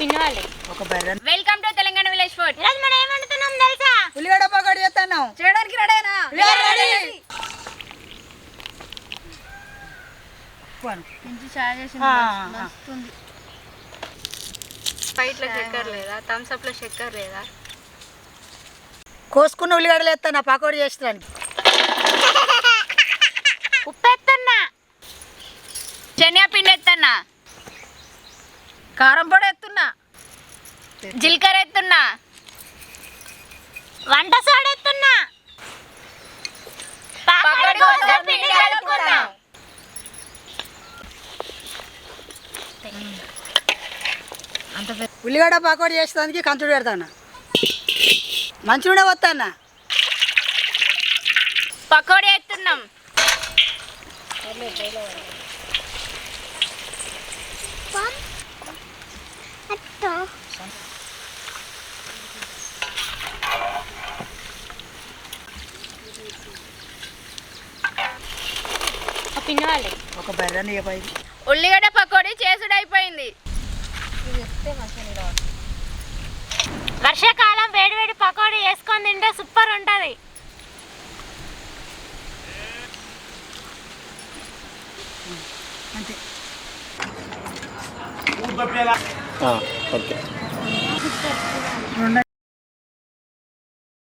పిన్ని వాళ్ళు ఒక బర్రె. Welcome to Telangana village food. ఈరోజు మనం ఏం వండుతున్నాం తెలుసా? ఉల్లిగడ్డ పకోడీ చేస్తున్నాం. చేయడానికి రెడీనా? రెడీ. ఇంటి చాయ్ చేసింది మస్తుంది. స్ప్రైట్లో చక్కెర లేదా? థమ్స్ అప్ లో చక్కెర లేదా? కోసుకున్న ఉల్లిగడ్డలు ఎత్తాను పకోడీ చేస్తానికి. ఉప్పు ఎత్తన్నా, శనగపిండి ఎత్తన్నా, కారం పొడి ఎత్తున్నా, జీలకర్ర ఎత్తున్నా, వంట సోడా ఎత్తున్నా, పకోడీ కోసం పిండి కలుపుకున్నా. ఉల్లిగడ్డ పకోడీ చేస్తానికి కంచుడు పెడతాను. మంచిగా వస్తానా పకోడీ ఎత్తున్నాం. పిన్ని వాళ్ళు ఒక బర్రెని ఇవ్వదు. ఉల్లిగడ్డ పకోడీ చేసుడు అయిపోయింది. వర్షాకాలం వేడి వేడి పకోడీ వేసుకొని తింటే సూపర్ ఉంటుంది. అంతే. ఓకే. 2